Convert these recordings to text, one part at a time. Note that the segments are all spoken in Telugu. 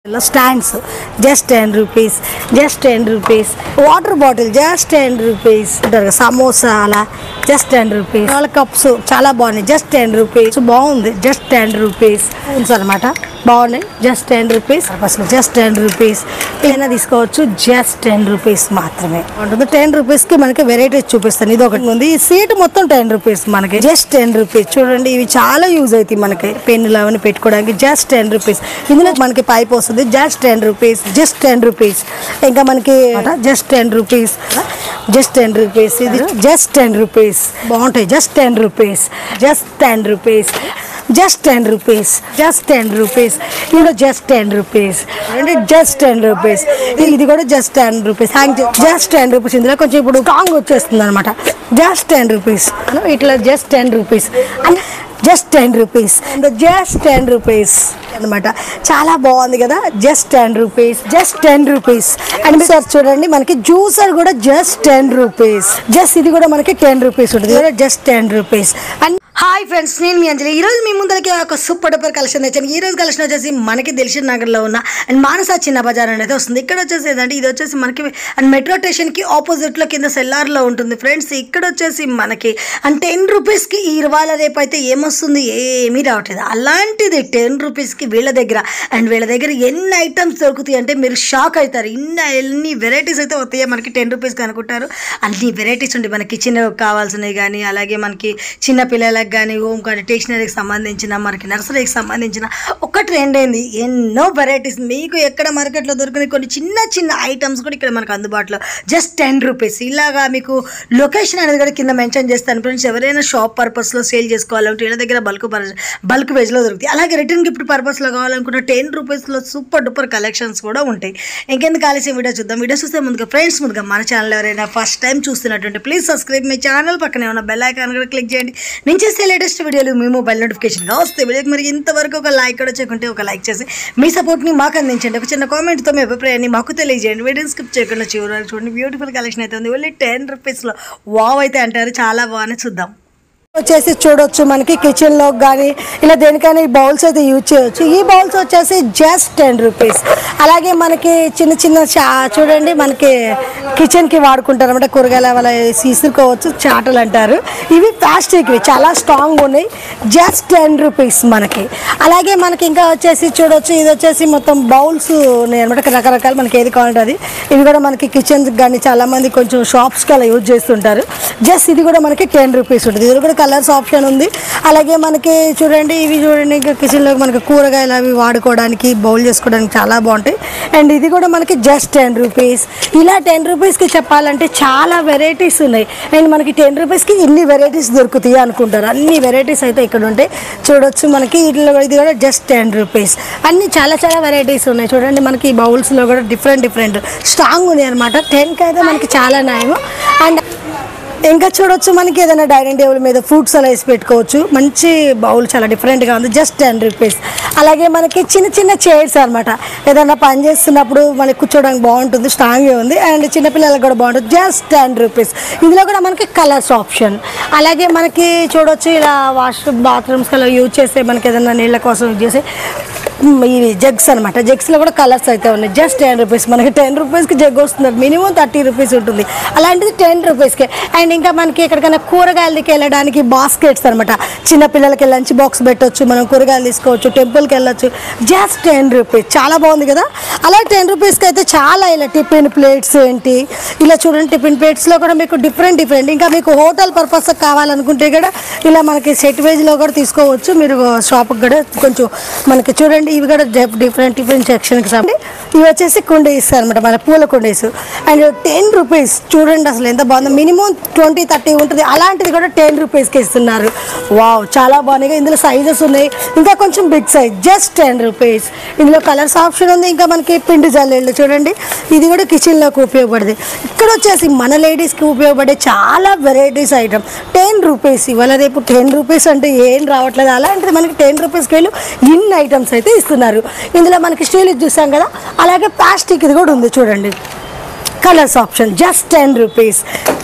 Stands just 10 rupees, just 10 rupees. Water bottle just 10 rupees. Samosa ala just 10 rupees. All cups chala bagundi just 10 rupees. Bagundi just 10 rupees. Unsalmata bagundi just 10 rupees. Just 10 rupees. Ena తీసుకోవచ్చు just 10 rupees మాత్రమే. ఉంటుంది 10 rupees కి మనకి వెరైటీస్ చూపిస్తాను. ఇది ఒకటి ఉంది. ఈ సీట్ మొత్తం 10 rupees మనకి just 10 rupees. చూడండి ఇవి చాలా యూజ్ అవుతాయి మనకి పెన్నులు అవన్నీ పెట్టుకోవడానికి just 10 rupees. ఇందులో మనకి పైప్ వస్తుంది just 10 rupees, just 10 rupees. ఇంకా మనకి just 10 rupees, just 10 rupees. ఇది just 10 rupees. బాగుంటాయి just 10 rupees, just 10 rupees. Just 10 rupees, just 10 rupees. ఇది just 10 rupees. అంటే just 10 rupees. ఇది కూడా just 10 rupees. just 10 rupees. ఇందులో కొంచెం ఇప్పుడు స్ట్రాంగ్ వచ్చేస్తుంది అనమాట. just 10 rupees. ఇట్లా just 10 rupees. just 10 rupees. just 10 rupees అనమాట. చాలా బాగుంది కదా just 10 rupees, just 10 rupees. And sir చూడండి మనకి జ్యూసర్ కూడా just 10 rupees. జస్ట్ ఇది కూడా మనకి 10 rupees ఉంటుంది. just 10 rupees. And hi friends, నేను మీ అంజలి. ఈరోజు మీ ముందరికి ఒక సూపర్ డూపర్ కలెక్షన్ తెచ్చాను. ఈ రోజు కలెక్షన్ వచ్చేసి మనకి దిల్షుక్ నగర్లో ఉన్న అండ్ మానస చిన్న బజార్ అనేది వస్తుంది. ఇక్కడ వచ్చేసి ఏంటంటే ఇది వచ్చేసి మనకి అండ్ మెట్రో స్టేషన్కి ఆపోజిట్లో కింద సెల్లార్లో ఉంటుంది ఫ్రెండ్స్. ఇక్కడ వచ్చేసి మనకి అండ్ 10 రూపీస్కి ఈ ఇవాళ రేపు అయితే ఏమొస్తుంది, ఏమీ రావట్లేదు. అలాంటిది 10 రూపీస్కి వీళ్ళ దగ్గర ఎన్ని ఐటమ్స్ దొరుకుతాయి అంటే మీరు షాక్ అవుతారు. ఎన్ని వెరైటీస్ అయితే వస్తాయో మనకి 10 రూపీస్కి అనుకుంటారు. అన్ని వెరైటీస్ ఉంటాయి. మనకి కిచెన్ కావాల్సినవి కానీ, అలాగే మనకి చిన్న పిల్లలకి కానీ, హోమ్ కానీ, స్టేషనరీకి సంబంధించిన, మనకి నర్సరీకి సంబంధించిన ఒక ట్రెండ్ అయింది. ఎన్నో వెరైటీస్ మీకు ఎక్కడ మార్కెట్లో దొరికిన కొన్ని చిన్న చిన్న ఐటమ్స్ కూడా ఇక్కడ మనకు అందుబాటులో just 10 రూపీస్. ఇలాగా మీకు లొకేషన్ అనేది కూడా కింద మెన్షన్ చేస్తాను ఫ్రెండ్స్. ఎవరైనా షాప్ పర్పస్లో సేల్ చేసుకోవాలంటే వీళ్ళ దగ్గర బల్క్ వేజ్లో దొరుకుతాయి. అలాగే రిటర్న్ గిఫ్ట్ పర్పస్లో కావాలనుకున్న 10 రూపీస్లో సూపర్ డూపర్ కలెక్షన్స్ కూడా ఉంటాయి. ఇంకెందుకు ఆలస్యం వీడియో చూద్దాం. వీడియో చూస్తే ముందుగా మన ఛానల్ ఎవరైనా ఫస్ట్ టైం చూస్తున్నట్టు ప్లీజ్ సబ్స్క్రైబ్ మై ఛానల్. పక్కనే ఉన్న బెల్ ఐకాన్ కూడా క్లిక్ చేయండి. నేను చేసే లేటెస్ట్ వీడియోలు మీ మొబైల్ నోటిఫికేషన్గా వస్తే వీడియోకి మరి ఇంతవరకు ఒక లైక్ కూడా చేయకుంటే ఒక లైక్ చేసి మీ సపోర్ట్ని మాకు అందించండి. ఒక చిన్న కామెంట్తో మీ అభిప్రాయాన్ని మాకు తెలియజేయండి. వీడియోని స్కిప్ చేయకుండా చివరి చూడండి. బ్యూటిఫుల్ కలెక్షన్ అయితే ఉంది. ఓన్లీ 10 రూపీస్లో వావ్ అయితే అంటారు. చాలా బాగానే చూద్దాం. వచ్చేసి చూడొచ్చు మనకి కిచెన్లో కానీ ఇలా దేనికైనా ఈ బౌల్స్ అయితే యూజ్ చేయవచ్చు. ఈ బౌల్స్ వచ్చేసి just 10 రూపీస్. అలాగే మనకి చిన్న చిన్న చూడండి మనకి కిచెన్కి వాడుకుంటారు అనమాట. కూరగాయల వల్ల ఇసుకోవచ్చు, చాటలు అంటారు. ఇవి ప్లాస్టిక్వి చాలా స్ట్రాంగ్ ఉన్నాయి. just 10 రూపీస్ మనకి. అలాగే మనకి ఇంకా వచ్చేసి చూడొచ్చు ఇది వచ్చేసి మొత్తం బౌల్స్ ఉన్నాయి అనమాట. రకరకాలు మనకి ఏది కావాలంటే అది. ఇవి కూడా మనకి కిచెన్కి కానీ చాలామంది కొంచెం షాప్స్కి అలా యూజ్ చేస్తుంటారు. జస్ట్ ఇది కూడా మనకి 10 రూపీస్ ఉంటుంది. ఇది కూడా కలర్స్ ఆప్షన్ ఉంది. అలాగే మనకి చూడండి ఇవి చూడండి ఇంకా కిచెన్లో మనకి కూరగాయలు అవి వాడుకోవడానికి, బౌల్ చేసుకోవడానికి చాలా బాగుంటాయి. అండ్ ఇది కూడా మనకి just 10 రూపీస్. ఇలా 10 రూపీస్కి చెప్పాలంటే చాలా వెరైటీస్ ఉన్నాయి. అండ్ మనకి 10 రూపీస్కి ఇన్ని వెరైటీస్ దొరుకుతాయి అనుకుంటారు. అన్ని వెరైటీస్ అయితే ఇక్కడ ఉంటాయి. చూడొచ్చు మనకి ఇట్లా ఇది కూడా just 10 రూపీస్. అన్ని చాలా వెరైటీస్ ఉన్నాయి. చూడండి మనకి ఈ బౌల్స్లో కూడా డిఫరెంట్ స్ట్రాంగ్ ఉన్నాయి అనమాట. 10కి అయితే మనకి చాలా నయం. అండ్ ఇంకా చూడొచ్చు మనకి ఏదైనా డైనింగ్ టేబుల్ మీద ఫ్రూట్స్ అలా వేసి పెట్టుకోవచ్చు. మంచి బౌల్ చాలా డిఫరెంట్గా ఉంది. just 10 rupees. అలాగే మనకి చిన్న చైర్స్ అనమాట. ఏదైనా పని చేస్తున్నప్పుడు మనకి కూర్చోడానికి బాగుంటుంది, స్ట్రాంగ్గా ఉంది. అండ్ చిన్నపిల్లలకు కూడా బాగుంటుంది. just 10 rupees. ఇందులో కూడా మనకి కలర్స్ ఆప్షన్. అలాగే మనకి చూడొచ్చు ఇలా బాత్రూమ్స్కి అలా యూజ్ చేస్తే మనకి ఏదైనా నీళ్ళ కోసం యూజ్ చేసి ఇవి జగ్స్ అనమాట. జగ్స్లో కూడా కలర్స్ అయితే ఉన్నాయి. just 10 rupees. మనకి 10 రూపీస్కి జగ్ వస్తుంది. మినిమం 30 రూపీస్ ఉంటుంది. అలాంటిది 10 రూపీస్కి. అండ్ ఇంకా మనకి ఎక్కడికైనా కూరగాయలకి వెళ్ళడానికి బాస్కెట్స్ అనమాట. చిన్నపిల్లలకి లంచ్ బాక్స్ పెట్టవచ్చు, మనం కూరగాయలు తీసుకోవచ్చు, టెంపుల్కి వెళ్ళొచ్చు. just 10 rupees. చాలా బాగుంది కదా. అలా 10 రూపీస్కి అయితే చాలా ఇలా టిఫిన్ ప్లేట్స్ ఏంటి ఇలా చూడండి. టిఫిన్ ప్లేట్స్లో కూడా మీకు డిఫరెంట్ ఇంకా మీకు హోటల్ పర్పస్ కావాలనుకుంటే కూడా ఇలా మనకి సెట్ వేజ్లో కూడా తీసుకోవచ్చు. మీరు షాప్కి కూడా కొంచెం మనకి చూడండి ఇవి కూడా డిఫరెంట్ సెక్షన్కి సంబంధించి ఇవి వచ్చేసి కుండీస్ అనమాట. మన పూల కుండీస్. And 10 rupees. చూడండి అసలు ఎంత బాగుందో. మినిమం 20-30 ఉంటుంది. అలాంటిది కూడా 10 రూపీస్కి ఇస్తున్నారు. వావ్ చాలా బాగున్నాయి. ఇందులో సైజెస్ ఉన్నాయి. ఇంకా కొంచెం బిగ్ సైజ్. just 10 rupees. ఇందులో కలర్స్ ఆప్షన్ ఉంది. ఇంకా మనకి పిండి జల్లెళ్ళు చూడండి. ఇది కూడా కిచెన్లోకి ఉపయోగపడుతుంది. ఇక్కడ వచ్చేసి మన లేడీస్కి ఉపయోగపడే చాలా వెరైటీస్ ఐటమ్ 10 రూపీస్. ఇవాళ రేపు 10 రూపీస్ అంటే ఏం రావట్లేదు. అలాంటిది మనకి 10 రూపీస్కి వెళ్ళి ఇన్ని ఐటమ్స్ అయితే ఇస్తున్నారు. ఇందులో మనకి స్టీల్ చూసాం కదా. అలాగే ప్లాస్టిక్ ఇది కూడా ఉంది చూడండి. Colours option just 10 rupees.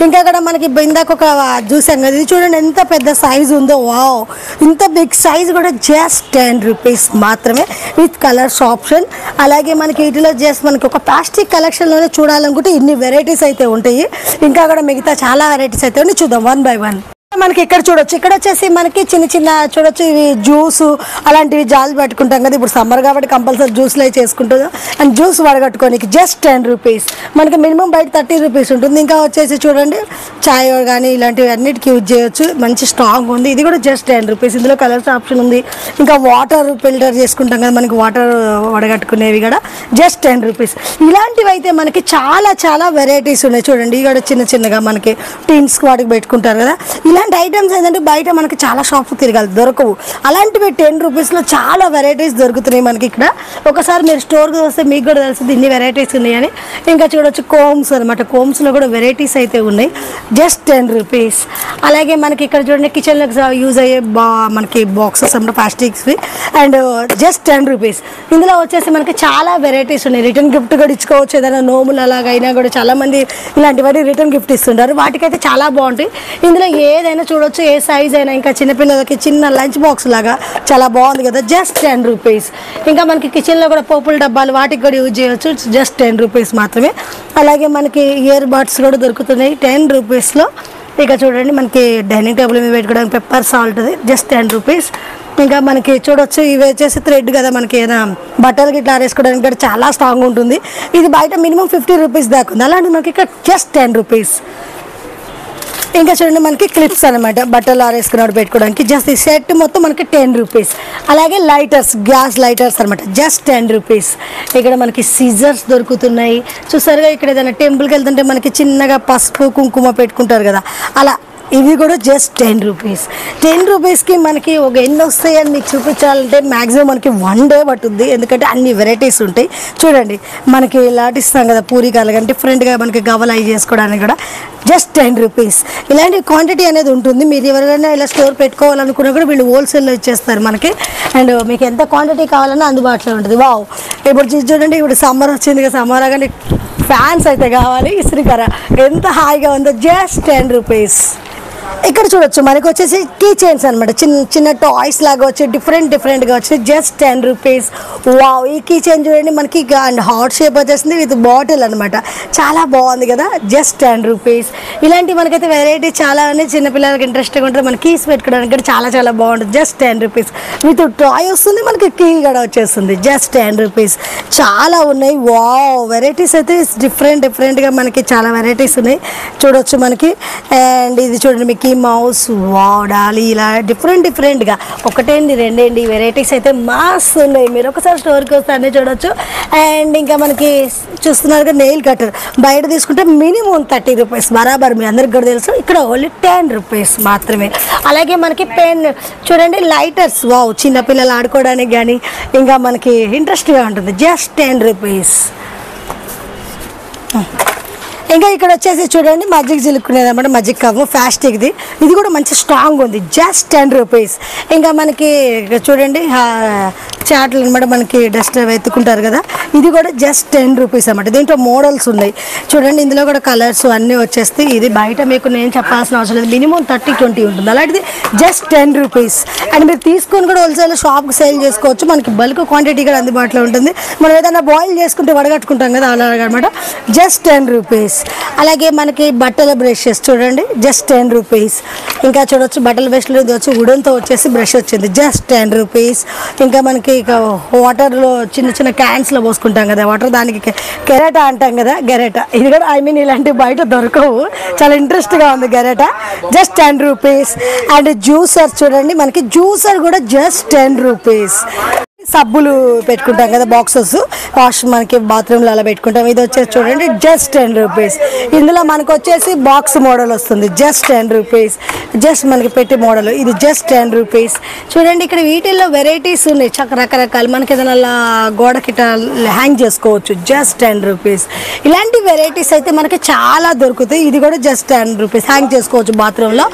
ఇంకా అక్కడ మనకి ఇందాక ఒక చూసాం కదా, ఇది చూడండి ఎంత పెద్ద సైజు ఉందో. వావ్, ఇంత బిగ్ సైజ్ కూడా జస్ట్ 10 రూపీస్ మాత్రమే విత్ కలర్స్ ఆప్షన్. అలాగే మనకి వీటిలో జస్ట్ మనకి ఒక ప్లాస్టిక్ కలెక్షన్లోనే చూడాలనుకుంటే ఇన్ని వెరైటీస్ అయితే ఉంటాయి. ఇంకా అక్కడ మిగతా చాలా వెరైటీస్ అయితే ఉన్నాయి, చూద్దాం 1 by 1. మనకి ఇక్కడ చూడొచ్చు, ఇక్కడ వచ్చేసి మనకి చిన్న చిన్న చూడొచ్చు, ఇవి జ్యూస్ అలాంటివి జాలు పెట్టుకుంటాం కదా, ఇప్పుడు సమ్మర్ కాబట్టి కంపల్సరీ జ్యూస్లో చేసుకుంటాం. అండ్ జ్యూస్ వడగట్టుకోనికి జస్ట్ 10 రూపీస్. మనకి మినిమం బయట 30 రూపీస్ ఉంటుంది. ఇంకా వచ్చేసి చూడండి చాయ్ కానీ ఇలాంటివి అన్నిటికీ యూజ్ చేయొచ్చు, మంచి స్ట్రాంగ్ ఉంది. ఇది కూడా జస్ట్ 10 రూపీస్. ఇందులో కలర్స్ ఆప్షన్ ఉంది. ఇంకా వాటర్ ఫిల్టర్ చేసుకుంటాం కదా, మనకి వాటర్ వడగట్టుకునేవి కూడా జస్ట్ 10 రూపీస్. ఇలాంటివి అయితే మనకి చాలా చాలా వెరైటీస్ ఉన్నాయి. చూడండి ఇక్కడ చిన్న చిన్నగా మనకి టీన్స్ వాటికి పెట్టుకుంటారు కదా, ఇలాంటి ఐటమ్స్ ఏంటంటే బయట మనకి చాలా షాప్స్ తిరగాలి, దొరకవు. అలాంటివి 10 రూపీస్లో చాలా వెరైటీస్ దొరుకుతున్నాయి మనకి ఇక్కడ. ఒకసారి మీరు స్టోర్కి వస్తే మీకు కూడా తెలుస్తుంది ఇన్ని వెరైటీస్ ఉన్నాయని. ఇంకా చూడొచ్చు కోమ్స్ అనమాట, కోమ్స్లో కూడా వెరైటీస్ అయితే ఉన్నాయి జస్ట్ 10 రూపీస్. అలాగే మనకి ఇక్కడ చూడండి కిచెన్లో యూజ్ అయ్యే మనకి బాక్సెస్ అన్నమాట, ప్లాస్టిక్స్వి, అండ్ జస్ట్ 10 రూపీస్. ఇందులో వచ్చేసి మనకి చాలా వెరైటీస్ ఉన్నాయి. రిటర్న్ గిఫ్ట్ కూడా ఇచ్చుకోవచ్చు, ఏదైనా నోములు అలాగైనా కూడా చాలామంది ఇలాంటివన్నీ రిటర్న్ గిఫ్ట్ ఇస్తుంటారు. వాటికైతే చాలా బాగుంటాయి. ఇందులో ఏదైనా చూడొచ్చు, ఏ సైజ్ అయినా. ఇంకా చిన్నపిల్లలకి చిన్న లంచ్ బాక్స్ లాగా చాలా బాగుంది కదా, జస్ట్ 10 రూపీస్. ఇంకా మనకి కిచెన్లో కూడా పోపుల డబ్బాలు వాటికి కూడా యూజ్ చేయొచ్చు, జస్ట్ 10 రూపీస్ మాత్రమే. అలాగే మనకి ఇయర్ బడ్స్ కూడా దొరుకుతున్నాయి 10 రూపీస్లో. ఇక చూడండి మనకి డైనింగ్ టేబుల్ మీద పెట్టుకోవడానికి పెప్పర్ సాల్ట్ జస్ట్ 10 రూపీస్. ఇంకా మనకి చూడొచ్చు ఇవి వచ్చేసి థ్రెడ్ కదా, మనకి ఏదైనా బట్టలకి ఇట్లా ఆరేసుకోవడానికి కూడా చాలా స్ట్రాంగ్ ఉంటుంది. ఇది బయట మినిమం 50 రూపీస్ దాకా ఉంది, అలాంటి మనకి ఇక్కడ జస్ట్ 10 రూపీస్. ఇంకా చూడండి మనకి క్లిప్స్ అనమాట, బట్టలు ఆరేసుకున్నాడు పెట్టుకోవడానికి. జస్ట్ ఈ సెట్ మొత్తం మనకి 10 రూపీస్. అలాగే లైటర్స్, గ్యాస్ లైటర్స్ అనమాట, జస్ట్ 10 రూపీస్. ఇక్కడ మనకి సీజర్స్ దొరుకుతున్నాయి. చూసారుగా, ఇక్కడ ఏదైనా టెంపుల్కి వెళ్తుంటే మనకి చిన్నగా పసుపు కుంకుమ పెట్టుకుంటారు కదా, అలా ఇవి కూడా జస్ట్ 10 రూపీస్. 10 రూపీస్కి మనకి ఒక ఎన్ని వస్తాయని మీకు చూపించాలంటే మ్యాక్సిమం మనకి 1 డే పట్టుద్ది, ఎందుకంటే అన్ని వెరైటీస్ ఉంటాయి. చూడండి మనకి లాటిస్తాం కదా పూరికాలు కానీ డిఫరెంట్గా మనకి గవలు అవి చేసుకోవడానికి కూడా జస్ట్ 10 రూపీస్. ఇలాంటి క్వాంటిటీ అనేది ఉంటుంది. మీరు ఎవరైనా ఇలా స్టోర్ పెట్టుకోవాలనుకున్నా కూడా వీళ్ళు హోల్సేల్లో ఇచ్చేస్తారు మనకి. అండ్ మీకు ఎంత క్వాంటిటీ కావాలన్నా అందుబాటులో ఉంటుంది. వావ్, ఇప్పుడు చూడండి, ఇప్పుడు సమ్మర్ వచ్చింది కదా, సమ్మర్ కానీ ఫ్యాన్స్ అయితే కావాలి, ఇస్త్రీకర ఎంత హాయిగా ఉందో, జస్ట్ 10 రూపీస్. ఇక్కడ చూడొచ్చు మనకి వచ్చేసి కీ చైన్స్ అనమాట, చిన్న చిన్న టాయ్స్ లాగా వచ్చి డిఫరెంట్గా వచ్చి జస్ట్ 10 రూపీస్. వావ్, ఈ కీ చైన్ చూడండి మనకి అండ్ హార్ట్ షేప్ వచ్చేసింది విత్ బాటిల్ అనమాట, చాలా బాగుంది కదా, జస్ట్ 10 రూపీస్. ఇలాంటి మనకైతే వెరైటీ చాలా ఉన్నాయి. చిన్నపిల్లలకి ఇంట్రెస్ట్గా ఉంటుంది, మన కీస్ పెట్టుకోవడానికి కూడా చాలా చాలా బాగుంటుంది, జస్ట్ 10 రూపీస్. విత్ టాయ్ వస్తుంది, మనకి కీ కూడా వచ్చేస్తుంది, జస్ట్ 10 రూపీస్. చాలా ఉన్నాయి. వావ్, వెరైటీస్ అయితే డిఫరెంట్గా మనకి చాలా వెరైటీస్ ఉన్నాయి చూడొచ్చు మనకి. అండ్ ఇది చూడండి మిక్కీ మౌస్, వావ్, డాలీ, ఇలా డిఫరెంట్గా ఒకటేంటి రెండేంటి వెరైటీస్ అయితే మాస్ ఉన్నాయి. మీరు ఒకసారి స్టోర్కి వస్తే అన్నీ చూడొచ్చు. అండ్ ఇంకా మనకి చూస్తున్నారు నెయిల్ కట్టర్, బయట తీసుకుంటే మినిమం 30 రూపీస్ బరాబర్, మీ అందరికి కూడా తెలుసు. ఇక్కడ ఓన్లీ 10 రూపీస్ మాత్రమే. అలాగే మనకి పెన్ చూడండి, లైటర్స్, వావ్, చిన్నపిల్లలు ఆడుకోవడానికి కానీ ఇంకా మనకి ఇంట్రెస్ట్గా ఉంటుంది, జస్ట్ 10 రూపీస్. ఇంకా ఇక్కడ వచ్చేసి చూడండి మజ్జిగ చిలుక్కునేది అనమాట, మజ్జిగ కవ్వు ప్లాస్టిక్ది, ఇది కూడా మంచి స్ట్రాంగ్ ఉంది, జస్ట్ 10 రూపీస్. ఇంకా మనకి చూడండి చాట్లు అనమాట, మనకి డస్ట్ ఎత్తుకుంటారు కదా, ఇది కూడా జస్ట్ 10 రూపీస్ అనమాట. దీంట్లో మోడల్స్ ఉన్నాయి చూడండి, ఇందులో కూడా కలర్స్ అన్నీ వచ్చేస్తాయి. ఇది బయట మీకు నేను చెప్పాల్సిన అవసరం లేదు, మినిమం 30-20 ఉంటుంది, అలాంటిది జస్ట్ 10 రూపీస్. అండ్ మీరు తీసుకొని కూడా హోల్సేల్ షాప్కి సేల్ చేసుకోవచ్చు, మనకి బల్క్ క్వాంటిటీ కూడా అందుబాటులో ఉంటుంది. మనం ఏదైనా బాయిల్ చేసుకుంటే వడగట్టుకుంటాం కదా, అలాగనమాట, జస్ట్ 10 రూపీస్. అలాగే మనకి బట్టల బ్రషెస్ చూడండి, జస్ట్ 10 రూపీస్. ఇంకా చూడొచ్చు బట్టల బ్రష్లు వచ్చి వుడెన్తో వచ్చేసి బ్రష్ వచ్చింది, జస్ట్ 10 రూపీస్. ఇంకా మనకి ఇక వాటర్లో చిన్న క్యాన్స్లో పోసుకుంటాం కదా వాటర్, దానికి గెరెటా అంటాం కదా, గెరెటా, ఇది కూడా ఇలాంటి బయట దొరకవు, చాలా ఇంట్రెస్ట్గా ఉంది గెరెటా, జస్ట్ 10 రూపీస్. అండ్ జ్యూసర్ చూడండి, మనకి జ్యూసర్ కూడా జస్ట్ 10 రూపీస్. సబ్బులు పెట్టుకుంటాం కదా బాక్సెస్, వాష్ మనకి బాత్రూమ్లో అలా పెట్టుకుంటాం, ఇది వచ్చేసి చూడండి జస్ట్ 10 రూపీస్. ఇందులో మనకు వచ్చేసి బాక్స్ మోడల్ వస్తుంది, జస్ట్ 10 రూపీస్. జస్ట్ మనకి పెట్టి మోడల్, ఇది జస్ట్ 10 రూపీస్. చూడండి ఇక్కడ వీటిల్లో వెరైటీస్ ఉన్నాయి రకరకాలు, మనకి ఏదైనా గోడకి హ్యాంగ్ చేసుకోవచ్చు, జస్ట్ 10 రూపీస్. ఇలాంటి వెరైటీస్ అయితే మనకి చాలా దొరుకుతాయి, ఇది కూడా జస్ట్ 10 రూపీస్, హ్యాంగ్ చేసుకోవచ్చు బాత్రూంలో.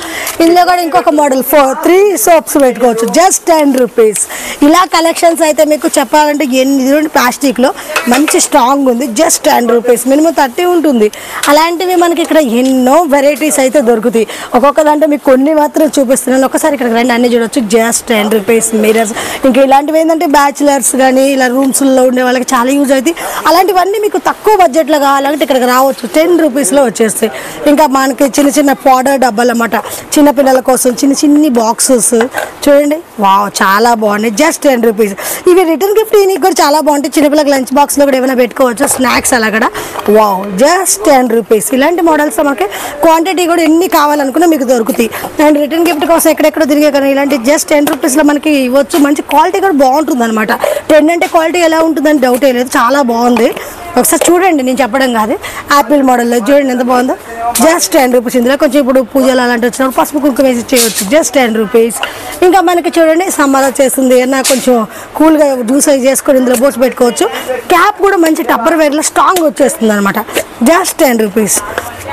ఇందులో కూడా ఇంకొక మోడల్ 3 సోప్స్ పెట్టుకోవచ్చు, జస్ట్ 10 రూపీస్. ఇలా కలెక్షన్స్ అయితే మీకు చెప్పాలంటే ఎన్ని ప్లాస్టిక్లో మంచి స్ట్రాంగ్ ఉంది, జస్ట్ 10 రూపీస్, మినిమం 30 ఉంటుంది. అలాంటివి మనకి ఇక్కడ ఎన్నో వెరైటీస్ అయితే దొరుకుతాయి. ఒక్కొక్క దాంట్లో మీకు కొన్ని మాత్రం చూపిస్తున్నాను, ఒకసారి ఇక్కడికి రండి, అన్ని చూడొచ్చు. Just 10 rupees mirrors. ఇంకా ఇలాంటివి ఏంటంటే బ్యాచిలర్స్ కానీ ఇలా రూమ్స్లో ఉండే వాళ్ళకి చాలా యూజ్ అవుతాయి. అలాంటివన్నీ మీకు తక్కువ బడ్జెట్లో కావాలంటే ఇక్కడికి రావచ్చు, 10 రూపీస్లో వచ్చేస్తాయి. ఇంకా మనకి చిన్న చిన్న పౌడర్ డబ్బాలు అన్నమాట, చిన్నపిల్లల కోసం చిన్ని బాక్సెస్ చూడండి. వావ్, చాలా బాగున్నాయి, జస్ట్ 10 రూపీస్. ఇవి రిటర్న్ గిఫ్ట్ ఇవి కూడా చాలా బాగుంటాయి. చిన్నపిల్లలకి లంచ్ బాక్స్లో కూడా ఏమైనా పెట్టుకోవచ్చు, స్నాక్స్ అలా కూడా. Wow, just 10 rupees. ఇలాంటి మోడల్స్ మనకి క్వాంటిటీ కూడా ఎన్ని కావాలనుకున్నా మీకు దొరుకుతాయి. అండ్ రిటర్న్ గిఫ్ట్ కోసం ఎక్కడెక్కడ తిరిగే కానీ ఇలాంటి జస్ట్ 10 రూపీస్లో మనకి ఇవ్వచ్చు. మంచి క్వాలిటీ కూడా బాగుంటుంది అనమాట. 10 అంటే క్వాలిటీ ఎలా ఉంటుందని డౌట్ లేదు, చాలా బాగుంది. ఒకసారి చూడండి, నేను చెప్పడం కాదు. యాపిల్ మోడల్లో చూడండి ఎంత బాగుందో, జస్ట్ 10 రూపీస్. ఇందులో కొంచెం ఇప్పుడు పూజలు అలాంటి వచ్చినప్పుడు పసుపు కుంకుమ వేసి చేయవచ్చు, జస్ట్ 10 రూపీస్. ఇంకా మనకి చూడండి సమ్మర్ వచ్చేస్తుంది, ఏమన్నా కొంచెం కూల్గా జ్యూస్ అవి చేసుకొని ఇందులో పోసి పెట్టుకోవచ్చు. క్యాప్ కూడా మంచి టప్పర్ వేర్లో స్ట్రాంగ్ వచ్చేస్తుంది అనమాట, జస్ట్ 10 రూపీస్.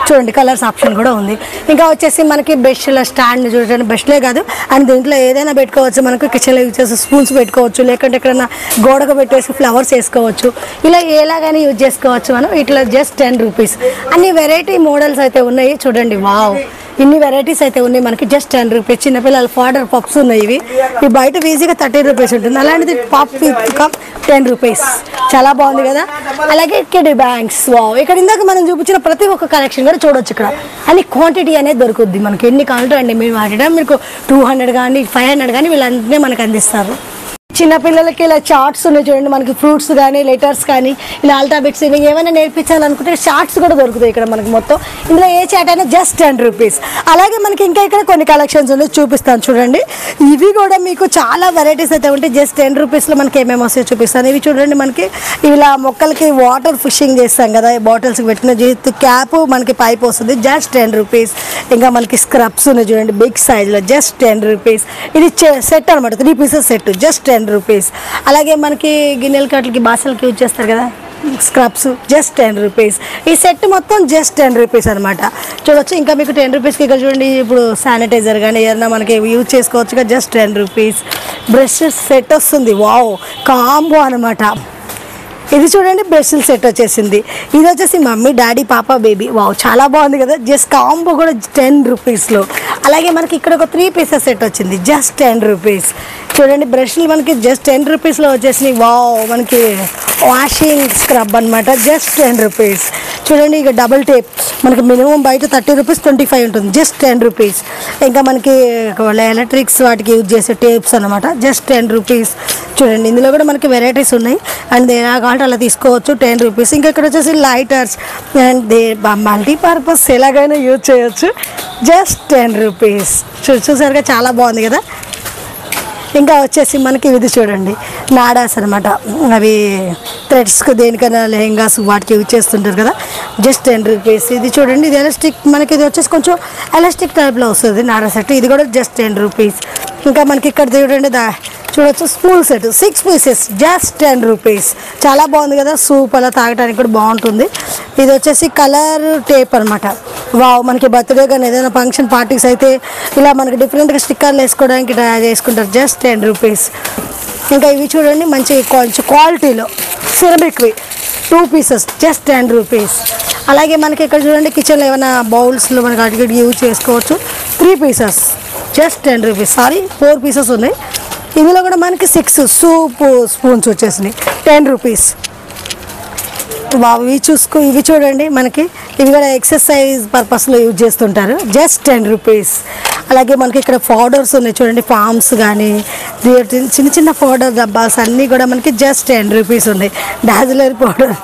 చూడండి కలర్స్ ఆప్షన్ కూడా ఉంది. ఇంకా వచ్చేసి మనకి బెస్ట్ల స్టాండ్ చూడండి, బెస్ట్లే కాదు అండ్ దీంట్లో ఏదైనా పెట్టుకోవచ్చు. మనకు కిచెన్లో యూజ్ చేసి స్పూన్స్ పెట్టుకోవచ్చు, లేకుంటే ఎక్కడైనా గోడకు పెట్టేసి ఫ్లవర్స్ వేసుకోవచ్చు. ఇలా ఎలాగైనా యూజ్ చేసుకోవచ్చు మనం. ఇట్లా జస్ట్ 10 రూపీస్. అన్ని వెరైటీ మోడల్స్ అయితే ఉన్నాయి చూడండి. వావ్, ఇన్ని వెరైటీస్ అయితే ఉన్నాయి మనకి, జస్ట్ 10 రూపీస్. చిన్నపిల్లల పౌడర్ పప్స్ ఉన్నాయి, ఇవి బయట ఈజీగా 30 రూపీస్ ఉంటుంది. అలాంటిది పప్ విత్ కప్ 10 రూపీస్, చాలా బాగుంది కదా. అలాగే కిడ్డీ బ్యాంక్స్. వావ్, ఇక్కడ ఇందాక మనం చూపించిన ప్రతి ఒక్క కలెక్షన్ కూడా చూడొచ్చు. ఇక్కడ అన్ని క్వాంటిటీ అనేది దొరుకుద్ది మనకి, ఎన్ని కావాలంటే అండి మీరు వాడడం. మీకు 200 కానీ 500 కానీ వీళ్ళందరినీ మనకు అందిస్తారు. చిన్నపిల్లలకి ఇలా చార్ట్స్ ఉన్నాయి చూడండి, మనకి ఫ్రూట్స్ కానీ లెటర్స్ కానీ ఇలా ఆల్ఫాబెట్స్ ఇవి ఏమైనా నేర్పించాలనుకుంటే చార్ట్స్ కూడా దొరుకుతాయి ఇక్కడ మనకి. మొత్తం ఇందులో ఏ చాట్ అయినా జస్ట్ 10 రూపీస్. అలాగే మనకి ఇంకా ఇక్కడ కొన్ని కలెక్షన్స్ ఉన్నాయి, చూపిస్తాను చూడండి. ఇవి కూడా మీకు చాలా వెరైటీస్ అయితే ఉంటాయి. జస్ట్ 10 రూపీస్లో మనకి ఏమేమి వస్తాయో చూపిస్తాను. ఇవి చూడండి, మనకి ఇలా మొక్కలకి వాటర్ ఫిషింగ్ చేస్తాం కదా, బాటిల్స్కి పెట్టిన క్యాప్ మనకి పైప్ వస్తుంది, జస్ట్ 10 రూపీస్. ఇంకా మనకి స్క్రబ్స్ ఉన్నాయి చూడండి, బిగ్ సైజ్లో, జస్ట్ 10 రూపీస్. ఇది సెట్ అనమాట, 3 పీసెస్ సెట్, జస్ట్ 10 రూపీస్. అలాగే మనకి గిన్నెల కట్లకి బాసలకి యూజ్ చేస్తారు కదా స్క్రబ్స్, జస్ట్ 10 రూపీస్. ఈ సెట్ మొత్తం జస్ట్ 10 రూపీస్ అనమాట, చూడొచ్చు. ఇంకా మీకు 10 రూపీస్కి ఇక్కడ చూడండి, ఇప్పుడు శానిటైజర్ కానీ ఏదైనా మనకి యూజ్ చేసుకోవచ్చు, జస్ట్ 10 రూపీస్. బ్రష్ సెట్ వస్తుంది, వావ్, కాంబో అనమాట. ఇది చూడండి, బ్రష్ల సెట్ వచ్చేసింది. ఇది వచ్చేసి మమ్మీ డాడీ పాప బేబీ. వావ్, చాలా బాగుంది కదా, జస్ట్ కాంబో కూడా 10 రూపీస్లో. అలాగే మనకి ఇక్కడ ఒక 3 పీసెస్ సెట్ వచ్చింది, జస్ట్ 10 రూపీస్. చూడండి బ్రష్లు మనకి జస్ట్ 10 రూపీస్లో వచ్చేసినాయి. వావ్, మనకి వాషింగ్ స్క్రబ్ అనమాట, జస్ట్ 10 రూపీస్. చూడండి ఇక డబుల్ టేప్ మనకి మినిమం బయట 30 రూపీస్ 25 ఉంటుంది, జస్ట్ 10 రూపీస్. ఇంకా మనకి ఎలక్ట్రిక్స్ వాటికి యూజ్ చేసే టేప్స్ అనమాట, జస్ట్ 10 రూపీస్. చూడండి ఇందులో కూడా మనకి వెరైటీస్ ఉన్నాయి అండ్ ఎలా కావాలంటే అలా తీసుకోవచ్చు, 10 రూపీస్. ఇంకా ఇక్కడ వచ్చేసి లైటర్స్ అండ్ మల్టీపర్పస్ ఎలాగైనా యూజ్ చేయొచ్చు, జస్ట్ 10 రూపీస్. చూసారుగా చాలా బాగుంది కదా. ఇంకా వచ్చేసి మనకి ఇది చూడండి నాడాస్ అనమాట, అవి థ్రెడ్స్కి దేనికైనా లెహెంగాస్ వాటికి యూజ్ చేస్తుంటారు కదా, జస్ట్ 10 రూపీస్. ఇది చూడండి, ఇది ఎలాస్టిక్ మనకి, ఇది వచ్చేసి కొంచెం ఎలాస్టిక్ టైప్లో వస్తుంది నాడా సెట్, ఇది కూడా జస్ట్ 10 రూపీస్. ఇంకా మనకి ఇక్కడ చూడండి చూడొచ్చు spoon set 6 pieces, just 10 rupees. చాలా బాగుంది కదా, సూప్ అలా తాగడానికి కూడా బాగుంటుంది. ఇది వచ్చేసి కలర్ టేప్ అనమాట. వావ్, మనకి బర్త్డే కానీ ఏదైనా ఫంక్షన్ పార్టీస్ అయితే ఇలా మనకి డిఫరెంట్గా స్టిక్కర్లు వేసుకోవడానికి చేసుకుంటారు, జస్ట్ 10 రూపీస్. ఇంకా ఇవి చూడండి మంచి కొంచెం క్వాలిటీలో సిరమిక్వి 2 పీసెస్, జస్ట్ 10 రూపీస్. అలాగే మనకి ఇక్కడ చూడండి కిచెన్లో ఏమైనా బౌల్స్లో మనకి అడిగి యూజ్ చేసుకోవచ్చు, 3 pieces, just 10 rupees. Sorry 4 pieces ఉన్నాయి. ఇందులో కూడా మనకి 6 సూప్ స్పూన్స్ వచ్చేసినాయి, 10 రూపీస్. ఇవి చూడండి మనకి, ఇవి కూడా ఎక్సర్సైజ్ పర్పస్లో యూజ్ చేస్తుంటారు, జస్ట్ 10 రూపీస్. అలాగే మనకి ఇక్కడ పౌడర్స్ ఉన్నాయి చూడండి, ఫామ్స్ కానీ చిన్న చిన్న పౌడర్ డబ్బాస్ అన్నీ కూడా మనకి జస్ట్ 10 రూపీస్ ఉన్నాయి. Dazzler powder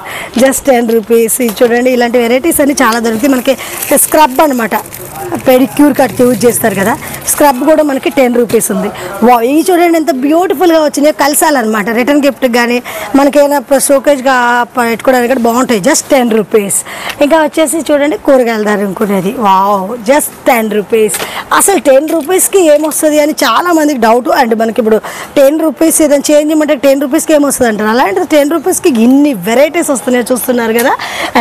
just 10 rupees. చూడండి ఇలాంటి వెరైటీస్ అన్నీ చాలా దొరుకుతాయి. మనకి స్క్రబ్ అనమాట, పెడిక్యూర్ కట్కి యూజ్ చేస్తారు కదా, స్క్రబ్ కూడా మనకి 10 రూపీస్ ఉంది. ఇవి చూడండి ఎంత బ్యూటిఫుల్గా వచ్చినాయో, కలిసాలన్నమాట రిటర్న్ గిఫ్ట్ కానీ మనకి ఏమైనా షోకేజ్గా పెట్టుకోవడానికి కూడా బాగుంటాయి, జస్ట్ 10 రూపీస్. ఇంకా వచ్చేసి చూడండి కూరగాయల ధర ఇంకునేది, వావ్, జస్ట్ 10 రూపీస్. అసలు 10 రూపీస్కి ఏమొస్తుంది అని చాలా మందికి డౌట్. అండ్ మనకి ఇప్పుడు 10 రూపీస్ ఏదైనా చేంజ్ ఇవ్వమంటే 10 రూపీస్కి ఏమొస్తుంది అంటారు. అలాంటిది 10 రూపీస్కి ఇన్ని వెరైటీస్ వస్తున్నాయో చూస్తున్నారు కదా.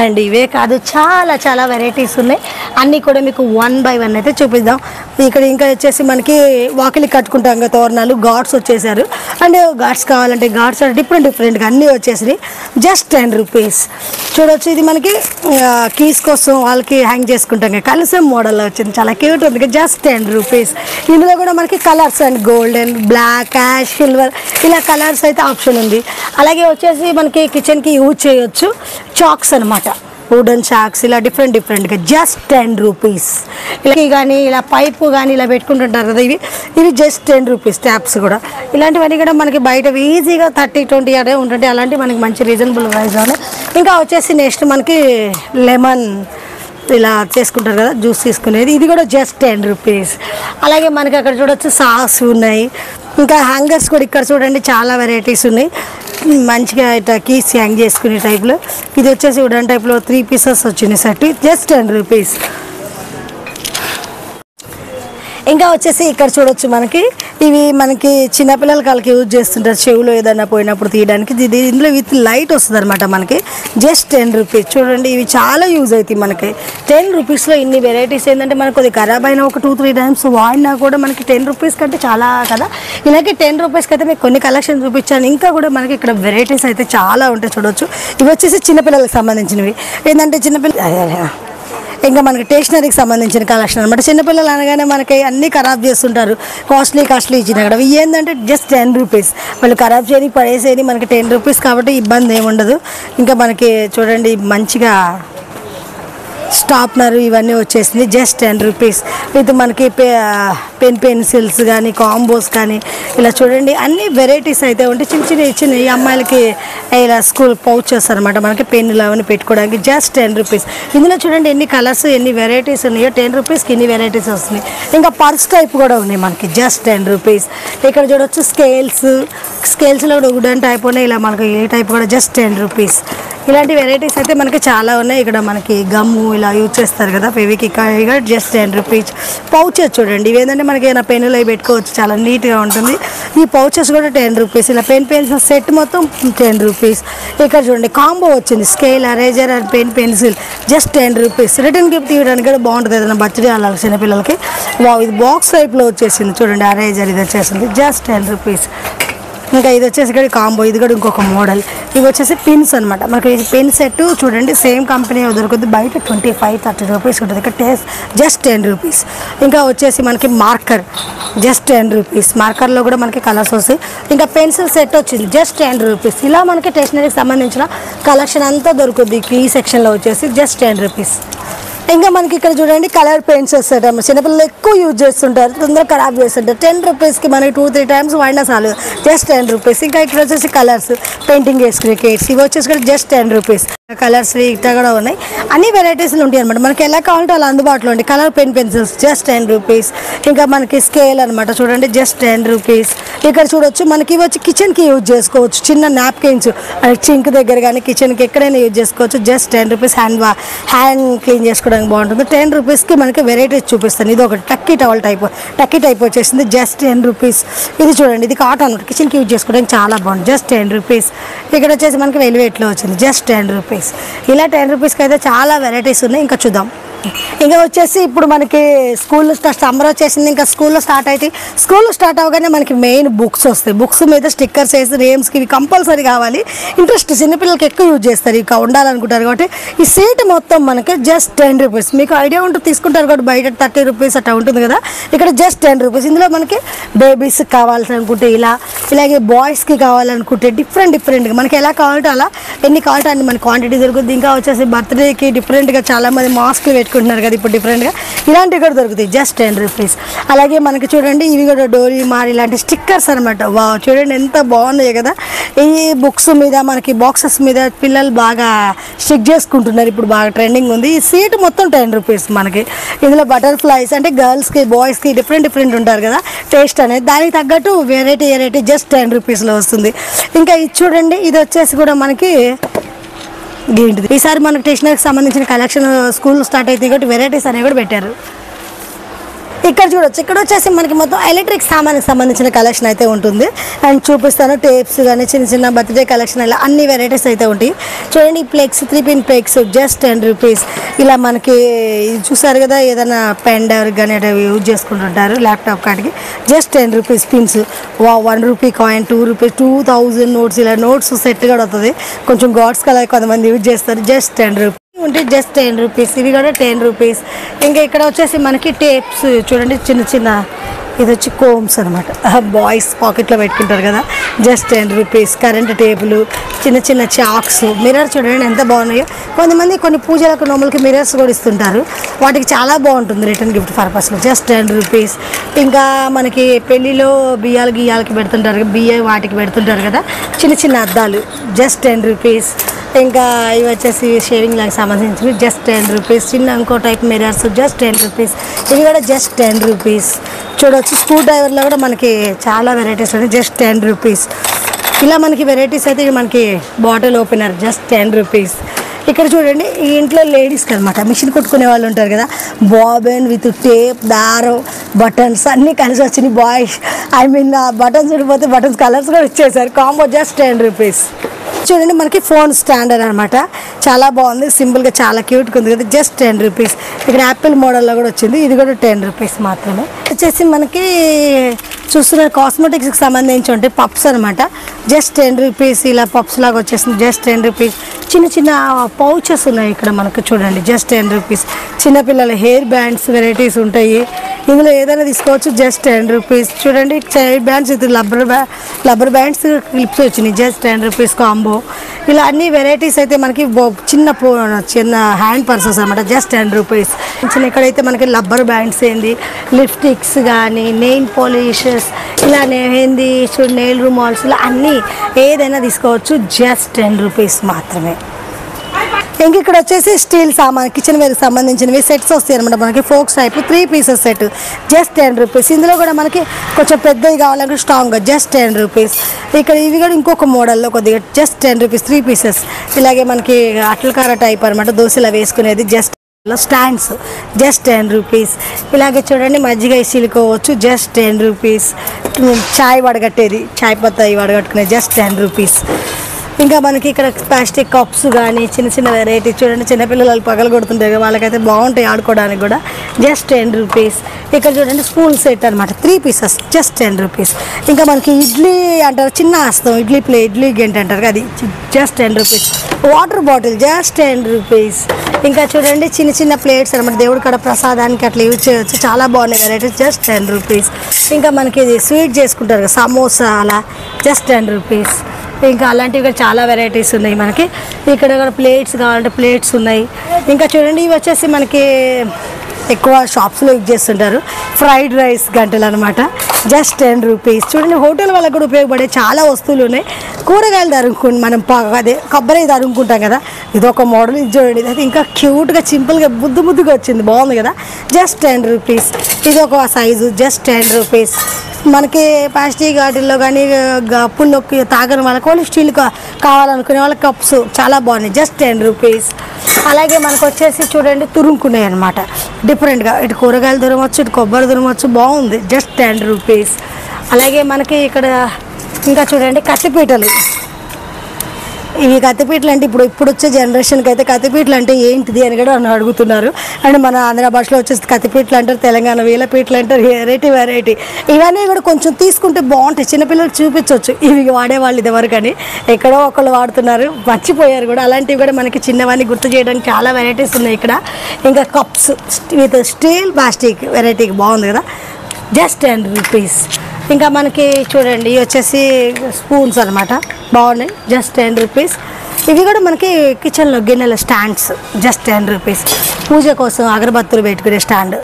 అండ్ ఇవే కాదు చాలా చాలా వెరైటీస్ ఉన్నాయి. అన్నీ కూడా మీకు 1 by 1 అయితే చూపిద్దాం. ఇక్కడ ఇంకా వచ్చేసి మనకి వాకిలి కట్టుకుంటాం కదా తోరణాలు, గాడ్స్ వచ్చేసారు. అండ్ గాడ్స్ కావాలంటే గాడ్స్ డిఫరెంట్గా అన్నీ వచ్చేసినాయి. Just 10 rupees. చూడొచ్చు, ఇది మనకి కీస్ కోసం వాళ్ళకి హ్యాంగ్ చేసుకుంటాం కదా, కలిసే మోడల్లో వచ్చింది, చాలా క్యూట్ ఉంది. Just 10 rupees. ఇందులో కూడా మనకి colours and golden, black, ash, silver ఇలా కలర్స్ అయితే ఆప్షన్ ఉంది. అలాగే వచ్చేసి మనకి కిచెన్కి యూజ్ చేయొచ్చు చాక్స్ అనమాట, వుడెన్ చాక్స్ ఇలా డిఫరెంట్గా జస్ట్ 10 రూపీస్. ఇలా కానీ ఇలా పైపు కానీ ఇలా పెట్టుకుంటుంటారు కదా, ఇవి జస్ట్ 10 రూపీస్. ట్యాప్స్ కూడా ఇలాంటివన్నీ కూడా మనకి బయట ఈజీగా 30-20 అనే ఉంటుంటాయి. అలాంటివి మనకి మంచి రీజనబుల్ ప్రైస్లోనే. ఇంకా వచ్చేసి నెక్స్ట్ మనకి లెమన్ ఇలా చేసుకుంటారు కదా జ్యూస్ తీసుకునేది, ఇది కూడా జస్ట్ 10 రూపీస్. అలాగే మనకి అక్కడ చూడొచ్చు సాస్ ఉన్నాయి. ఇంకా హ్యాంగర్స్ కూడా ఇక్కడ చూడండి చాలా వెరైటీస్ ఉన్నాయి. మంచిగా ఇట్లా కీస్ హ్యాంగ్ చేసుకునే టైప్లో. ఇది వచ్చేసి వుడెన్ టైప్లో 3 పీసెస్ వచ్చినాయి సెట్, జస్ట్ 10 రూపీస్. ఇంకా వచ్చేసి ఇక్కడ చూడొచ్చు మనకి ఇవి మనకి చిన్నపిల్లల కాళ్ళకి యూజ్ చేస్తుంటారు, చెవులో ఏదైనా పోయినప్పుడు తీయడానికి. ఇందులో విత్ లైట్ వస్తుంది అనమాట మనకి, జస్ట్ 10 రూపీస్. చూడండి ఇవి చాలా యూజ్ అవుతాయి మనకి. 10 రూపీస్లో ఇన్ని వెరైటీస్. ఏంటంటే మనకు కొద్దిగా ఖరాబ్ అయినా ఒక 2-3 టైమ్స్ వాడినా కూడా మనకి 10 రూపీస్ కంటే చాలా కదా. ఇలాగే 10 రూపీస్కి అయితే మీకు కొన్ని కలెక్షన్ చూపించాను. ఇంకా కూడా మనకి ఇక్కడ వెరైటీస్ అయితే చాలా ఉంటాయి. చూడొచ్చు, ఇవి వచ్చేసి చిన్నపిల్లలకు సంబంధించినవి. ఏంటంటే ఇంకా మనకి స్టేషనరీకి సంబంధించిన కలెక్షన్ అనమాట. చిన్నపిల్లలు అనగానే మనకి అన్నీ ఖరాబ్ చేస్తుంటారు, కాస్ట్లీ ఇచ్చినా కూడా. ఇవి ఏంటంటే జస్ట్ 10 రూపీస్. వాళ్ళు ఖరాబ్ చేయని పడేసేది మనకి 10 రూపీస్ కాబట్టి ఇబ్బంది ఏమి ఉండదు. ఇంకా మనకి చూడండి మంచిగా స్టాప్నర్ ఇవన్నీ వచ్చేసింది, జస్ట్ 10 రూపీస్. విత్ మనకి పెన్సిల్స్ కానీ కాంబోస్ కానీ ఇలా చూడండి అన్ని వెరైటీస్ అయితే ఉంటాయి. చిన్న ఈ అమ్మాయిలకి ఇలా స్కూల్ పౌచెస్ అనమాట, మనకి పెన్నులు అవన్నీ పెట్టుకోవడానికి జస్ట్ 10 రూపీస్. ఇందులో చూడండి ఎన్ని కలర్స్ ఎన్ని వెరైటీస్ ఉన్నాయో. 10 రూపీస్కి ఇన్ని వెరైటీస్ వస్తున్నాయి. ఇంకా పర్స్ టైప్ కూడా ఉన్నాయి మనకి, జస్ట్ 10 రూపీస్. ఇక్కడ చూడొచ్చు స్కేల్స్లో కూడా వుడెన్ టైప్ ఉన్నాయి, ఇలా మనకి ఏ టైప్ కూడా జస్ట్ 10 రూపీస్. ఇలాంటి వెరైటీస్ అయితే మనకి చాలా ఉన్నాయి. ఇక్కడ మనకి గమ్ము ఇలా యూజ్ చేస్తారు కదా, ఫెవిక్విక్ జస్ట్ 10 రూపీస్. పౌచెస్ చూడండి, ఇవేంటంటే మనకి ఏమైనా పెన్నులు అవి పెట్టుకోవచ్చు, చాలా నీట్గా ఉంటుంది. ఈ పౌచెస్ కూడా 10 రూపీస్. ఇలా పెన్సిల్ సెట్ మొత్తం 10 రూపీస్. ఇక్కడ చూడండి కాంబో వచ్చింది, scale, eraser and pencil just 10 rupees. Return gift ఇవ్వడానికి కూడా బాగుంటుంది ఏదైనా బర్త్డే అలాగే చిన్నపిల్లలకి. ఇది బాక్స్ టైప్లో వచ్చేసింది చూడండి, ఎరేజర్ ఇది వచ్చేసింది జస్ట్ 10 రూపీస్. ఇంకా ఇది వచ్చేసి ఇక్కడ కాంబో, ఇది కూడా ఇంకొక మోడల్. ఇవి వచ్చేసి పిన్స్ అనమాట. మనకి పెన్ సెట్ చూడండి సేమ్ కంపెనీ దొరుకుతుంది, బయట 25-30 రూపీస్ ఉంటుంది, ఇక్కడ జస్ట్ 10 రూపీస్. ఇంకా వచ్చేసి మనకి మార్కర్ జస్ట్ 10 రూపీస్. మార్కర్లో కూడా మనకి కలర్స్ వస్తాయి. ఇంకా పెన్సిల్ సెట్ వచ్చింది జస్ట్ 10 రూపీస్. ఇలా మనకి స్టేషనరీకి సంబంధించిన కలెక్షన్ అంతా దొరుకుతుంది ఈ సెక్షన్లో వచ్చేసి జస్ట్ 10 రూపీస్. ఇంకా మనకి ఇక్కడ చూడండి కలర్ పెన్సిల్స్ చిన్నపిల్లలు ఎక్కువ యూజ్ చేస్తుంటారు, తొందరగా ఖరాబ్ చేస్తుంటారు. 10 రూపీస్కి మనకి 2-3 టైమ్స్ వాడినా చాలు, జస్ట్ 10 రూపీస్. ఇంకా ఇక్కడ వచ్చేసి కలర్స్ పెయింటింగ్ వేసుకునే కిట్స్, ఇవి వచ్చేసి కూడా జస్ట్ 10 రూపీస్. కలర్స్ ఇట్లా కూడా ఉన్నాయి, అన్ని వెరైటీస్లు ఉంటాయి అనమాట. మనకి ఎలా కావాలంటే అలా అందుబాటులో ఉంటాయి. Colour pencils just 10 rupees. ఇంకా మనకి స్కేల్ అనమాట చూడండి జస్ట్ 10 రూపీస్. ఇక్కడ చూడొచ్చు మనకి ఇవి వచ్చి కిచెన్కి యూజ్ చేసుకోవచ్చు, చిన్న నాప్కిన్స్ సింక్ దగ్గర కానీ కిచెన్కి ఎక్కడైనా యూజ్ చేసుకోవచ్చు, జస్ట్ 10 రూపీస్. హ్యాండ్ క్లీన్ చేసుకోవడానికి బాగుంటుంది. 10 రూపీస్కి మనకి వెరైటీస్ చూపిస్తాను. ఇది ఒకటి టక్కీ టైప్ వచ్చేసింది జస్ట్ 10 రూపీస్. ఇది చూడండి, ఇది కాటన్ అనమాట, కిచెన్కి యూజ్ చేసుకోవడానికి చాలా బాగుంది, జస్ట్ 10 రూపీస్. ఇక్కడ వచ్చేసి మనకి వెల్వెట్లో వచ్చింది జస్ట్ 10 రూపీస్. ఇలా 10 రూపీస్కి అయితే చాలా వెరైటీస్ ఉన్నాయి. ఇంకా చూద్దాం. ఇంకా వచ్చేసి ఇప్పుడు మనకి స్కూల్లో సమ్మర్ వచ్చేసింది, ఇంకా స్కూల్లో స్టార్ట్ అవగానే మనకి మెయిన్ బుక్స్ వస్తాయి. బుక్స్ మీద స్టిక్కర్స్ వేసి నేమ్స్కి ఇవి కంపల్సరీ కావాలి. ఇంట్రెస్ట్ చిన్నపిల్లలకి ఎక్కువ యూజ్ చేస్తారు, ఇక ఉండాలనుకుంటారు కాబట్టి. ఈ సీట్ మొత్తం మనకి జస్ట్ 10 రూపీస్. మీకు ఐడియా ఉంటుంది తీసుకుంటారు కాబట్టి బయట 30 రూపీస్ అట్లా ఉంటుంది కదా, ఇక్కడ జస్ట్ 10 రూపీస్. ఇందులో మనకి బేబీస్కి కావాలనుకుంటే ఇలాగే బాయ్స్కి కావాలనుకుంటే డిఫరెంట్గా మనకి ఎలా కావాలంటే అలా ఎన్ని కావాలంటే అన్ని మన క్వాంటిటీ దొరుకుతుంది. ఇంకా వచ్చేసి బర్త్డేకి డిఫరెంట్గా చాలామంది మాస్క్లు పెట్టుకుంటున్నారు కదా ఇప్పుడు డిఫరెంట్గా, ఇలాంటివి కూడా దొరుకుతాయి జస్ట్ 10 రూపీస్. అలాగే మనకి చూడండి ఇవి కూడా డోరీ మార్ ఇలాంటి స్టిక్కర్స్ అనమాట. వావ్ చూడండి ఎంత బాగున్నాయి కదా. ఈ బుక్స్ మీద మనకి బాక్సెస్ మీద పిల్లలు బాగా స్టిక్ చేసుకుంటున్నారు, ఇప్పుడు బాగా ట్రెండింగ్ ఉంది. ఈ సీట్ మొత్తం 10 రూపీస్ మనకి. ఇందులో బటర్ఫ్లైస్ అంటే గర్ల్స్కి బాయ్స్కి డిఫరెంట్ ఉంటారు కదా టేస్ట్ అనేది, దానికి తగ్గట్టు వెరైటీ జస్ట్ 10 రూపీస్లో వస్తుంది. ఇంకా ఇది చూడండి, ఇది వచ్చేసి కూడా మనకి ఏంటిది ఈసారి మనకి స్టేషనరీకి సంబంధించిన కలెక్షన్ స్కూల్ స్టార్ట్ అవుతుంది కాబట్టి వెరైటీస్ అనేవి కూడా పెట్టారు. ఇక్కడ చూడొచ్చు, ఇక్కడ వచ్చేసి మనకి మొత్తం ఎలక్ట్రిక్ సామాన్కి సంబంధించిన కలెక్షన్ అయితే ఉంటుంది. అండ్ చూపిస్తాను టేప్స్ కానీ చిన్న చిన్న బర్త్డే కలెక్షన్ ఇలా అన్ని వెరైటీస్ అయితే ఉంటాయి. చూడండి ప్లెక్స్ 3-pin ప్లెక్స్ జస్ట్ 10 రూపీస్. ఇలా మనకి చూసారు కదా, ఏదైనా పెన్ డ్రైవ్ కానీ అవి యూజ్ చేసుకుంటుంటారు ల్యాప్టాప్ కాడికి just 10 rupees pins. 1 rupee coin, 2 rupees, 2000 notes, ఇలా నోట్స్ సెట్ కూడా వస్తుంది. కొంచెం గాడ్స్ కలర్ కొంతమంది యూజ్ చేస్తారు. జస్ట్ 10 రూపీస్ ఉంటే జస్ట్ 10 రూపీస్. ఇవి కూడా 10 రూపీస్. ఇంకా ఇక్కడ వచ్చేసి మనకి టేప్స్ చూడండి, చిన్న చిన్న ఇది వచ్చి కోమ్స్ అనమాట, బాయ్స్ పాకెట్లో పెట్టుకుంటారు కదా, జస్ట్ 10 రూపీస్. కరెంట్ టేబుల్, చిన్న చిన్న చాక్స్, మిర్రర్ చూడండి ఎంత బాగున్నాయో. కొంతమంది కొన్ని పూజలకు నోములకి మిర్రర్స్ కూడా ఇస్తుంటారు, వాటికి చాలా బాగుంటుంది రిటర్న్ గిఫ్ట్ పర్పస్లో. Just 10 rupees. ఇంకా మనకి పెళ్ళిలో బియ్యాలకి పెడుతుంటారు, వాటికి పెడుతుంటారు కదా చిన్న చిన్న అద్దాలు, జస్ట్ 10 రూపీస్. ఇంకా ఇవి వచ్చేసి షేవింగ్ లాగా సంబంధించినవి జస్ట్ 10 రూపీస్. చిన్న ఇంకో టైప్ మిర్రర్స్ జస్ట్ 10 రూపీస్. ఇవి కూడా జస్ట్ 10 రూపీస్. చూడవచ్చు స్క్రూ డ్రైవర్లో కూడా మనకి చాలా వెరైటీస్ ఉన్నాయి, జస్ట్ 10 రూపీస్. ఇలా మనకి వెరైటీస్ అయితే మనకి బాటిల్ ఓపెనర్ జస్ట్ 10 రూపీస్. ఇక్కడ చూడండి ఈ ఇంట్లో లేడీస్కి అనమాట మిషన్ కుట్టుకునే వాళ్ళు ఉంటారు కదా, బాబెన్ విత్ టేప్, దారం, బటన్స్ అన్నీ కలిసి వచ్చినాయి. బాయ్స్ బటన్స్ ఉండిపోతే బటన్స్ కలర్స్ కూడా ఇచ్చేసారు. Combo just 10 rupees. చూడండి మనకి ఫోన్ స్టాండర్డ్ అనమాట, చాలా బాగుంది, సింపుల్గా చాలా క్యూట్గా ఉంది కదా, జస్ట్ 10 రూపీస్. ఇక్కడ యాపిల్ మోడల్లో కూడా వచ్చింది, ఇది కూడా 10 రూపీస్ మాత్రమే. వచ్చేసి మనకి చూస్తున్న కాస్మెటిక్స్కి సంబంధించి ఉంటాయి పప్స్ అనమాట, జస్ట్ 10 రూపీస్. ఇలా పప్స్ లాగా వచ్చేసింది, జస్ట్ 10 రూపీస్. చిన్న చిన్న పౌచెస్ ఉన్నాయి ఇక్కడ మనకు చూడండి, జస్ట్ 10 రూపీస్. చిన్నపిల్లల హెయిర్ బ్యాండ్స్ వెరైటీస్ ఉంటాయి, ఇందులో ఏదైనా తీసుకోవచ్చు, జస్ట్ 10 రూపీస్. చూడండి చైర్ బ్యాండ్స్, ఇది రబ్బర్ బ్యాండ్స్ క్లిప్స్ వచ్చినాయి, జస్ట్ 10 రూపీస్ కాంబో. ఇలా అన్ని వెరైటీస్ అయితే మనకి చిన్న హ్యాండ్ పర్సెస్ అనమాట, జస్ట్ 10 రూపీస్. ఇక్కడైతే మనకి రబ్బర్ బ్యాండ్స్ ఏంది, లిప్స్టిక్స్ కానీ, నెయిల్ పాలిషెస్, ఇలా ఏంది నెయిల్ రుమాల్స్, ఇలా అన్నీ ఏదైనా తీసుకోవచ్చు, జస్ట్ 10 రూపీస్ మాత్రమే. ఇంక ఇక్కడ వచ్చేసి స్టీల్ సామాన్ కిచెన్ వేర్కి సంబంధించినవి సెట్స్ వస్తాయి అనమాట మనకి, ఫోక్స్ type 3 pieces set just 10 rupees. ఇందులో కూడా మనకి కొంచెం పెద్దవి కావాలంటే స్ట్రాంగ్గా జస్ట్ 10 రూపీస్. ఇక్కడ ఇవి కూడా ఇంకొక మోడల్లో కొద్దిగా జస్ట్ 10 రూపీస్ 3 పీసెస్. ఇలాగే మనకి అట్లకార టైప్ అనమాట, దోశలా వేసుకునేది, జస్ట్ స్టాండ్స్ జస్ట్ 10 రూపీస్. ఇలాగే చూడండి మజ్జిగ ఇసిలుకోవచ్చు, జస్ట్ 10 రూపీస్. చాయ్ వడగట్టేది, చాయ్ పత్తా వడగట్టుకునేది, జస్ట్ 10 రూపీస్. ఇంకా మనకి ఇక్కడ ప్లాస్టిక్ కప్స్ కానీ చిన్న చిన్న వెరైటీ చూడండి, చిన్నపిల్లలు పగలు కొడుతుంటారు, వాళ్ళకైతే బాగుంటాయి ఆడుకోవడానికి కూడా, జస్ట్ 10 రూపీస్. ఇక్కడ చూడండి స్పూన్ సెట్ అనమాట, 3 పీసెస్ జస్ట్ 10 రూపీస్. ఇంకా మనకి ఇడ్లీ అంటారు, చిన్న హస్తం ఇడ్లీ గంట అంటారు, అది just 10 rupees. Water bottle just 10 rupees. ఇంకా చూడండి చిన్న చిన్న ప్లేట్స్ అనమాట, దేవుడి కాడ ప్రసాదానికి అట్లా యూజ్ చేయవచ్చు, చాలా బాగున్నాయి వెరైటీస్, జస్ట్ 10 రూపీస్. ఇంకా మనకి ఇది స్వీట్ చేసుకుంటారు కదా సమోసా, అలా జస్ట్ 10 రూపీస్. ఇంకా అలాంటివి కూడా చాలా వెరైటీస్ ఉన్నాయి మనకి. ఇక్కడ కూడా ప్లేట్స్ కావాలంటే ప్లేట్స్ ఉన్నాయి. ఇంకా చూడండి ఇవి వచ్చేసి మనకి ఎక్కువ షాప్స్లో యూజ్ చేస్తుంటారు, ఫ్రైడ్ రైస్ గంటలు అనమాట, జస్ట్ 10 రూపీస్. చూడండి హోటల్ వాళ్ళకి కూడా ఉపయోగపడే చాలా వస్తువులు ఉన్నాయి. కూరగాయలు తరుముకుంటాం మనం, అదే కొబ్బరి తరుముకుంటాం కదా, ఇది ఒక మోడల్. ఇది చూడండి, అది ఇంకా క్యూట్గా సింపుల్గా ముద్దుగా వచ్చింది, బాగుంది కదా, జస్ట్ 10 రూపీస్. ఇది ఒక సైజు, జస్ట్ 10 రూపీస్. మనకి ప్లాస్టిక్ వాటిల్లో కానీ అప్పుల్లోకి తాగని వాళ్ళకి వాళ్ళు స్టీల్ కావాలనుకునే వాళ్ళకి కప్స్ చాలా బాగున్నాయి, జస్ట్ 10 రూపీస్. అలాగే మనకు వచ్చేసి చూడండి తురుముకున్నాయి అనమాట, డిఫరెంట్గా, ఇటు కూరగాయలు తురమవచ్చు, ఇటు కొబ్బరి తురమవచ్చు, బాగుంది, జస్ట్ 10 రూపీస్. అలాగే మనకి ఇక్కడ ఇంకా చూడండి కత్తిపీటలు. ఇవి కత్తిపీటలు అంటే ఇప్పుడు వచ్చే జనరేషన్కి అయితే కత్తిపీటలు అంటే ఏంటిది అని కూడా అడుగుతున్నారు. అండ్ మన ఆంధ్ర భాషలో వచ్చేసి కత్తిపీటలు అంటారు, తెలంగాణ వీలపీటలు అంటారు, వెరైటీ. ఇవన్నీ కూడా కొంచెం తీసుకుంటే బాగుంటాయి, చిన్నపిల్లలకు చూపించవచ్చు. ఇవి వాడేవాళ్ళు ఇదివరకు అని ఎక్కడో ఒకళ్ళు వాడుతున్నారు, మర్చిపోయారు కూడా. అలాంటివి కూడా మనకి చిన్నవన్నీ గుర్తు చేయడానికి చాలా వెరైటీస్ ఉన్నాయి ఇక్కడ. ఇంకా cups with steel plastic variety బాగుంది కదా, జస్ట్ 10 రూపీస్. ఇంకా మనకి చూడండి వచ్చేసి స్పూన్స్ అనమాట, బాగున్నాయి, జస్ట్ 10 రూపీస్. ఇవి కూడా మనకి కిచెన్లో గిన్నెల స్టాండ్స్, జస్ట్ 10 రూపీస్. పూజ కోసం అగరబత్తులు పెట్టుకునే స్టాండ్,